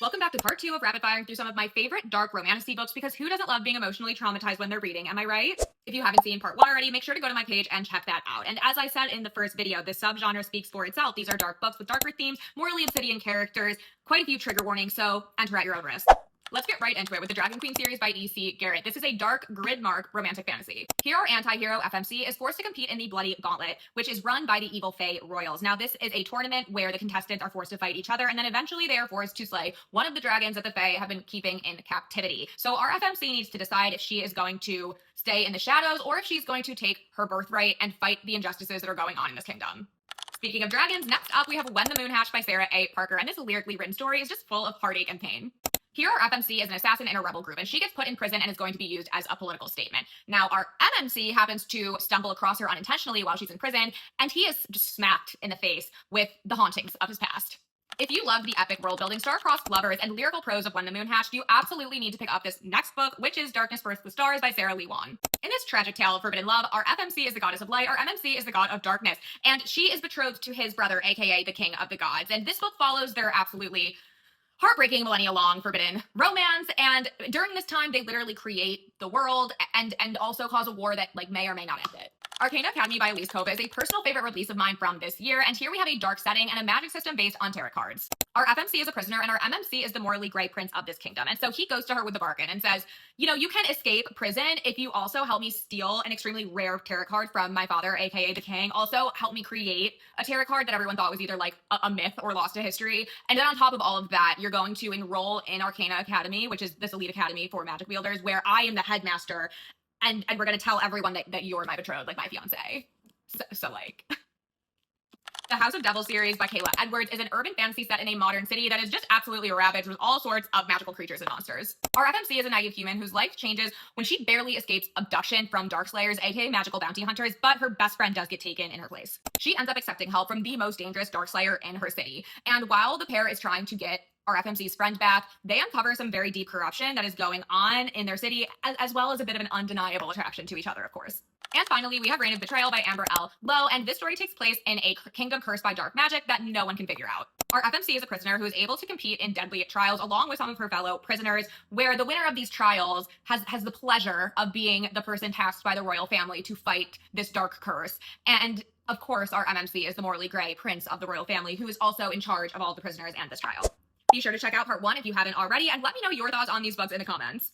Welcome back to part two of rapid firing through some of my favorite dark romantasy books, because who doesn't love being emotionally traumatized when they're reading? Am I right? If you haven't seen part one already, make sure to go to my page and check that out. And as I said in the first video, this subgenre speaks for itself. These are dark books with darker themes, morally obsidian characters, quite a few trigger warnings, so enter at your own risk. Let's get right into it with the Dragon Queen series by E.C. Garrett. This is a dark, gridmark romantic fantasy. Here, our anti-hero, FMC, is forced to compete in the Bloody Gauntlet, which is run by the evil Fae Royals. Now, this is a tournament where the contestants are forced to fight each other, and then eventually they are forced to slay one of the dragons that the Fae have been keeping in captivity. So our FMC needs to decide if she is going to stay in the shadows or if she's going to take her birthright and fight the injustices that are going on in this kingdom. Speaking of dragons, next up we have When the Moon Hatched by Sarah A. Parker, and this lyrically written story is just full of heartache and pain. Here, our FMC is an assassin in a rebel group, and she gets put in prison and is going to be used as a political statement. Now, our MMC happens to stumble across her unintentionally while she's in prison, and he is just smacked in the face with the hauntings of his past. If you love the epic world-building, star-crossed lovers, and lyrical prose of When the Moon Hatched, you absolutely need to pick up this next book, which is Darkness Births the Stars by Sarah Lee Wan. In this tragic tale of forbidden love, our FMC is the goddess of light, our MMC is the god of darkness, and she is betrothed to his brother, aka the king of the gods. And this book follows their absolutely heartbreaking millennia-long forbidden romance, and during this time they literally create the world and also cause a war that may or may not end it. Arcana Academy by Elise Kova is a personal favorite release of mine from this year, and here we have a dark setting and a magic system based on tarot cards. Our FMC is a prisoner, and our MMC is the morally gray prince of this kingdom. And so he goes to her with the bargain and says, you know, you can escape prison if you also help me steal an extremely rare tarot card from my father, aka the king. Also, help me create a tarot card that everyone thought was either like a myth or lost to history. And then on top of all of that, you're going to enroll in Arcana Academy, which is this elite academy for magic wielders, where I am the headmaster, and we're going to tell everyone that you're my betrothed, like my fiance. So like... The House of Devil series by Kayla Edwards is an urban fantasy set in a modern city that is just absolutely ravaged with all sorts of magical creatures and monsters. Our FMC is a naive human whose life changes when she barely escapes abduction from Darkslayers, aka magical bounty hunters, but her best friend does get taken in her place. She ends up accepting help from the most dangerous Darkslayer in her city, and while the pair is trying to get our FMC's friend back, they uncover some very deep corruption that is going on in their city, as well as a bit of an undeniable attraction to each other, of course. And finally, we have Reign of Betrayal by Amber L. Lowe, and this story takes place in a kingdom cursed by dark magic that no one can figure out. Our FMC is a prisoner who is able to compete in deadly trials along with some of her fellow prisoners, where the winner of these trials has the pleasure of being the person tasked by the royal family to fight this dark curse. And of course, our MMC is the morally gray prince of the royal family, who is also in charge of all the prisoners and this trial. Be sure to check out part one if you haven't already, and let me know your thoughts on these books in the comments.